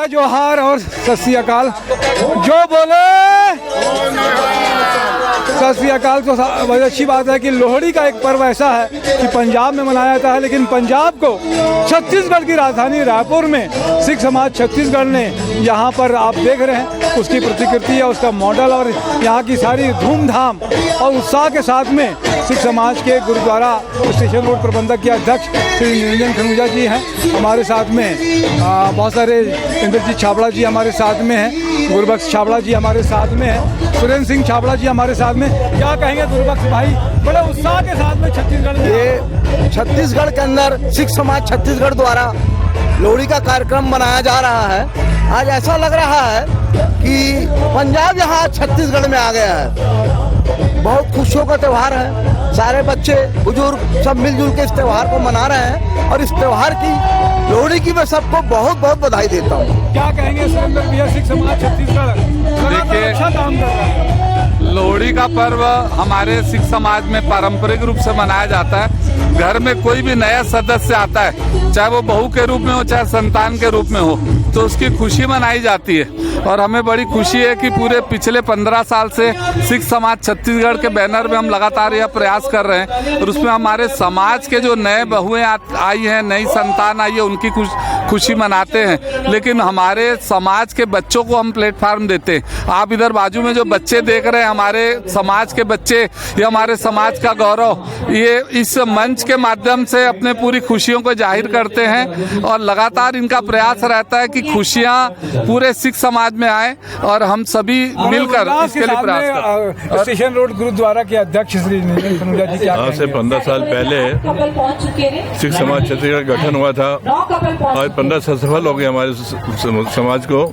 जोहार और सत श्री अकाल। जो बोले सत श्री अकाल। तो बहुत अच्छी बात है कि लोहड़ी का एक पर्व ऐसा है कि पंजाब में मनाया जाता है, लेकिन पंजाब को छत्तीसगढ़ की राजधानी रायपुर में सिख समाज छत्तीसगढ़ ने यहाँ पर आप देख रहे हैं उसकी प्रतिकृति है, उसका मॉडल और यहाँ की सारी धूमधाम और उत्साह के साथ में सिख समाज के गुरुद्वारा स्टेशन रोड प्रबंधक के अध्यक्ष श्री निरंजन खनूजा जी हैं हमारे साथ में, बहुत सारे इंद्रजीत छाबड़ा जी हमारे साथ में हैं, गुरबख्श छाबड़ा जी हमारे साथ में हैं, सुरेंद्र सिंह छाबड़ा जी हमारे साथ में। क्या कहेंगे गुरबख्श भाई, बड़े उत्साह के साथ में छत्तीसगढ़ में ये छत्तीसगढ़ के अंदर सिख समाज छत्तीसगढ़ द्वारा लोहड़ी का कार्यक्रम मनाया जा रहा है। आज ऐसा लग रहा है कि पंजाब यहाँ छत्तीसगढ़ में आ गया है। बहुत खुशियों का त्यौहार है, सारे बच्चे बुजुर्ग सब मिलजुल के इस त्यौहार को मना रहे हैं और इस त्यौहार की लोहड़ी की मैं सबको बहुत बहुत बधाई देता हूँ। क्या कहेंगे सुरेंद्र भैया, सिख समाज छत्तीसगढ़ देखिए, अच्छा काम कर रहा है। लोहड़ी का पर्व हमारे सिख समाज में पारंपरिक रूप से मनाया जाता है। घर में कोई भी नया सदस्य आता है, चाहे वो बहू के रूप में हो चाहे संतान के रूप में हो, तो उसकी खुशी मनाई जाती है। और हमें बड़ी खुशी है कि पूरे पिछले 15 साल से सिख समाज छत्तीसगढ़ के बैनर में हम लगातार यह प्रयास कर रहे हैं और उसमें हमारे समाज के जो नए बहुएं आई हैं, नई संतान आई है, उनकी खुशी मनाते हैं। लेकिन हमारे समाज के बच्चों को हम प्लेटफार्म देते हैं। आप इधर बाजू में जो बच्चे देख रहे हैं, हमारे समाज के बच्चे, ये हमारे समाज का गौरव, ये इस मंच के माध्यम से अपने पूरी खुशियों को जाहिर करते हैं और लगातार इनका प्रयास रहता है कि खुशियां पूरे सिख समाज में आए और हम सभी मिलकर इसके लिए प्रयास करें। स्टेशन रोड गुरुद्वारा के अध्यक्ष श्री निरंजन खनूजा जी, क्या आज से 15 साल पहले सिख समाज छत्तीसगढ़ गठन हुआ था। आज 15 साल सफल हो गए हमारे समाज को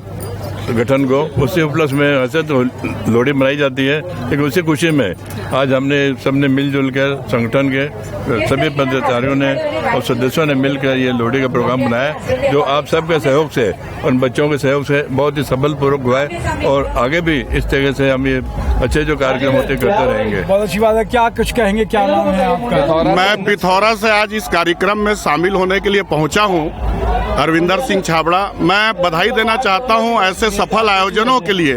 गठन को। उसी उपलक्ष्य में ऐसे तो लोहड़ी मनाई जाती है, लेकिन उसी खुशी में आज हमने सबने मिलजुल कर संगठन के सभी पदाधिकारियों ने और सदस्यों ने मिलकर ये लोहड़ी का प्रोग्राम बनाया, जो आप सबके सहयोग से और बच्चों के सहयोग से बहुत ही सफलपूर्वक हुआ है और आगे भी इस तरह से हम ये अच्छे जो कार्यक्रम होते करते रहेंगे। बहुत अच्छी बात है। क्या कुछ कहेंगे, क्या नाम है आपका? मैं पिथौरा से आज इस कार्यक्रम में शामिल होने के लिए पहुंचा हूं, अरविंदर सिंह छाबड़ा। मैं बधाई देना चाहता हूं ऐसे सफल आयोजनों के लिए।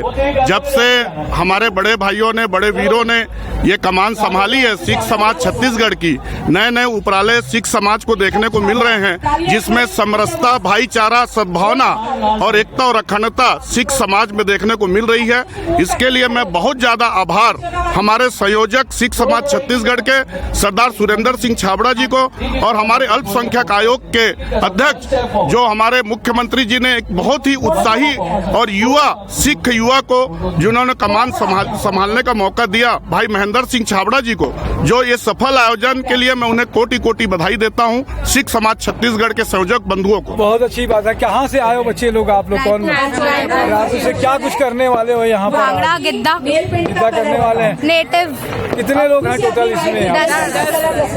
जब से हमारे बड़े भाइयों ने, बड़े वीरों ने ये कमान संभाली है सिख समाज छत्तीसगढ़ की, नए नए उपराले सिख समाज को देखने को मिल रहे हैं, जिसमें समरसता, भाईचारा, सद्भावना और एकता और अखंडता सिख समाज में देखने को मिल रही है। इसके लिए मैं बहुत ज्यादा आभार हमारे संयोजक सिख समाज छत्तीसगढ़ के सरदार सुरेंद्र सिंह छाबड़ा जी को और हमारे अल्पसंख्यक आयोग के अध्यक्ष जो हमारे मुख्यमंत्री जी ने एक बहुत ही उत्साही और युवा सिख युवा को जिन्होंने कमान संभालने का मौका दिया, भाई महेंद्र सिंह छाबड़ा जी को, जो ये सफल आयोजन के लिए मैं उन्हें कोटि कोटि बधाई देता हूँ, सिख समाज छत्तीसगढ़ के संयोजक बंधुओं को। बहुत अच्छी बात है। कहाँ से आए हो बच्चे लोग, आप लोग कौन रायपुर से? क्या कुछ करने वाले हो यहाँ पर? भांगड़ा गिद्दा करने वाले हैं। नेटिव कितने लोग हैं टोटल इसमें?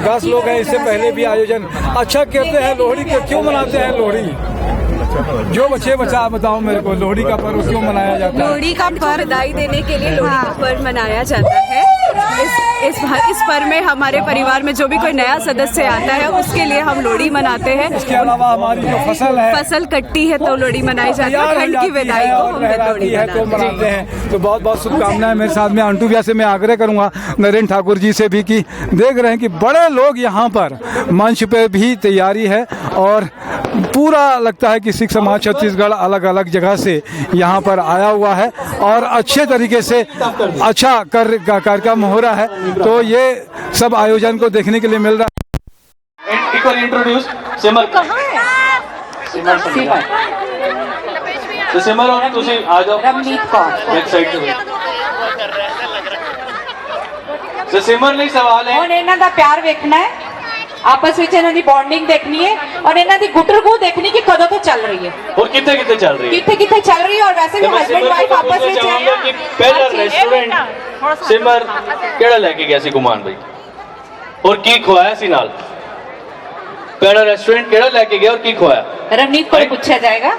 10 लोग हैं। इससे पहले भी आयोजन अच्छा करते हैं। लोहड़ी को क्यों मनाते हैं? लोहड़ी जो बच्चे बचा बताओ मेरे को, लोहड़ी का पर्व क्यों मनाया जाता है? लोहड़ी का पर्व बधाई देने के लिए लोहड़ी का पर्व मनाया जाता है। इस पर्व में हमारे परिवार में जो भी कोई नया सदस्य आता है उसके लिए हम लोहड़ी मनाते हैं। इसके अलावा हमारी जो फसल है, फसल कटती है तो लोहड़ी मनाई जाती है। ठंड की विदाई को हम लोहड़ी तो मनाते हैं। तो बहुत बहुत शुभकामनाएं मेरे साथ में अंटू भैया से मैं आग्रह करूंगा, नरेंद्र ठाकुर जी से भी, कि देख रहे हैं कि बड़े लोग यहाँ पर मंच पे भी तैयारी है और पूरा लगता है कि सिख समाज छत्तीसगढ़ अलग अलग जगह से यहाँ पर आया हुआ है और अच्छे तरीके से अच्छा कार्यक्रम हो रहा है। तो ये सब आयोजन को देखने के लिए मिल रहा है। एक बार इंट्रोड्यूस सिमर कहाँ है? सिमर और तुसी आ जाओ। रमनीत कौर बैक साइड से। सिमर ਲਈ सवाल है, ਹੁਣ ਇਹਨਾਂ ਦਾ ਪਿਆਰ ਵੇਖਣਾ ਹੈ, आपस ਵਿੱਚ ਇਹਨਾਂ ਦੀ ਬੌਂਡਿੰਗ ਦੇਖਣੀ ਹੈ और ਇਹਨਾਂ ਦੀ ਗੁੱਟਰਗੂ ਦੇਖਣੀ ਕਿ ਕਦੋਂ ਤੋਂ ਚੱਲ ਰਹੀ ਹੈ और कितने कितने चल रही है, ਕਿੱਥੇ ਕਿੱਥੇ ਚੱਲ ਰਹੀ ਹੈ। और वैसे भी हस्बैंड वाइफ आपस ਵਿੱਚ कि पहला रेस्टोरेंट सिमर केड़ा लेके गया सी गुमान भाई और की खवाया सी नाल? पहला रेस्टोरेंट केड़ा लेके गया और की खवाया? ਰਵਨੀਤ ਕੋਲ ਪੁੱਛਿਆ ਜਾਏਗਾ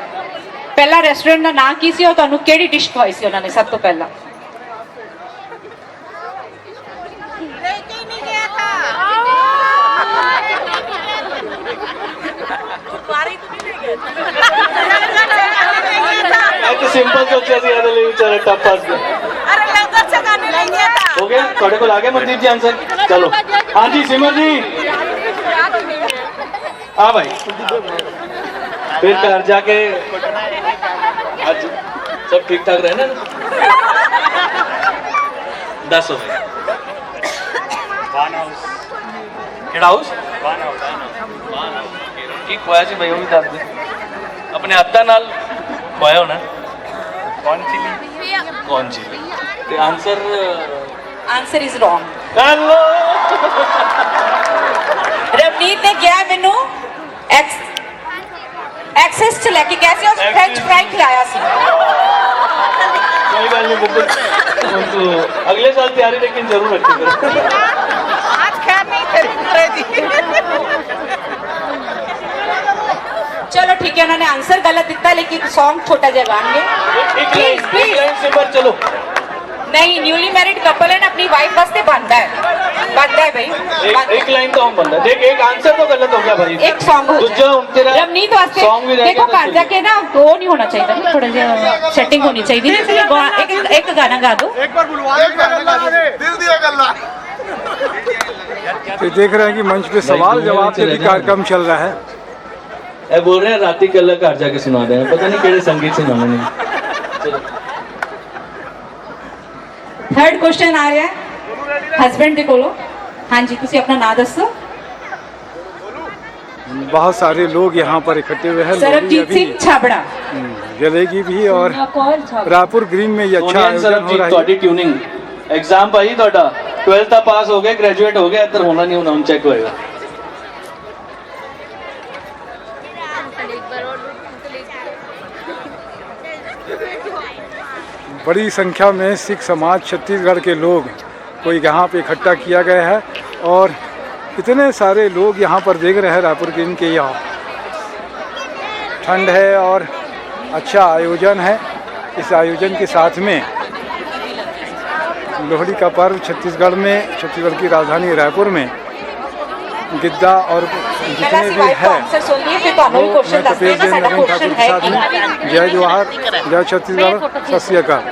ਪਹਿਲਾ ਰੈਸਟੋਰੈਂਟ ਦਾ ਨਾਂ ਕੀ ਸੀ और ਤੁਹਾਨੂੰ ਕਿਹੜੀ ਡਿਸ਼ ਖਵਾਈ ਸੀ ਉਹਨਾਂ ਨੇ ਸਭ ਤੋਂ ਪਹਿਲਾਂ? सिंपल सोचा सी ਇਹਦੇ ਲਈ ਵਿਚਾਰੇ ਟੱਪ ਫਸ ਗਏ अरे लवकर से गाने नहीं आता हो गया ਤੁਹਾਡੇ ਕੋਲ ਆ ਗਿਆ ਮਨਦੀਪ ਜੀ ਆंसर चलो हाँ जी सिमर जी हाँ भाई फिर घर जाके आज सब ठीक ठाक रहे ना 10 हो गए ਕਿਹੜਾ ਹਾਊਸ ਕੀ ਖਵਾਇਆ ਸੀ ਬਈ ਉਹ ਵੀ ਦੱਸ ਦੇ ਆਪਣੇ ਹੱਥਾਂ ਨਾਲ ਖਵਾਇਆ ਹੋਣਾ ਕੌਣ ਚੀਲੀ ਤੇ answer answer is wrong hello Ravneet ਨੇ ਕਿਹਾ ਮੈਨੂੰ ਐਕਸੈਸ ਚ ਲੈ ਕੇ ਗਿਆ ਸੀ ਔਰ ਫ੍ਰੈਂਚ ਫਰਾਈ ਖਿਲਾਇਆ ਸੀ कोई बात नहीं बुक तो अगले साल तैयारी लेकिन जरूर रखी करो आज खैर नहीं करेगी चलो ठीक है उन्होंने आंसर गलत दिता लेकिन सॉन्ग छोटा जहा गाएंगे एक प्लीज प्लीज लाइन से बात चलो नहीं न्यूली मैरिड कपल है ना अपनी वाइफ वास्ते बनता है भाई एक लाइन तो हम बंदा देख एक आंसर तो गलत हो गया भाई एक सॉन्ग हो दूजा उन तेरा रवनीत वास्ते सॉन्ग भी देखो घर जाके ना वो नहीं होना चाहिए थोड़ा सा सेटिंग होनी चाहिए एक गाना गा दो तो देख रहे हैं कि मंच पे सवाल जवाब के भी कार्यक्रम चल रहा है। ए बोल रहे हैं राती कल घर जाके सुना रहे हैं पता नहीं केड़े संगीत से गाने नहीं चलो थर्ड क्वेश्चन आ रहा है हस्बैंड दे कोलो हाँ जी तुसी अपना नाम दसो बहुत सारे लोग यहाँ पर इकट्ठे हुए हैं। लोहड़ी सरबजीत अभी सिंह छाबड़ा जलेगी भी और रायपुर ग्रीन में ये अच्छा सोनिया आयोजन हो सरबजीत रहा है। ਤੁਹਾਡੀ ट्यूनिंग एग्जाम भाई ਤੁਹਾਡਾ 12th ਦਾ ਪਾਸ ਹੋ ਗਿਆ ਗ੍ਰੈਜੂਏਟ ਹੋ ਗਿਆ ਇੱਧਰ ਹੋਣਾ ਨਹੀਂ ਹੋਣਾ ਹੁਣ ਚੈੱਕ ਹੋਏਗਾ बड़ी संख्या में सिख समाज छत्तीसगढ़ के लोग को यहाँ पे इकट्ठा किया गया है और इतने सारे लोग यहाँ पर देख रहे हैं रायपुर के इनके यहाँ ठंड है और अच्छा आयोजन है। इस आयोजन के साथ में लोहड़ी का पर्व छत्तीसगढ़ की राजधानी रायपुर में गिद्दा और जितने भी है मैं तपेश देव नवीन ठाकुर के साथ में जय जवाहर जय छत्तीसगढ़ सत श्री अकाल।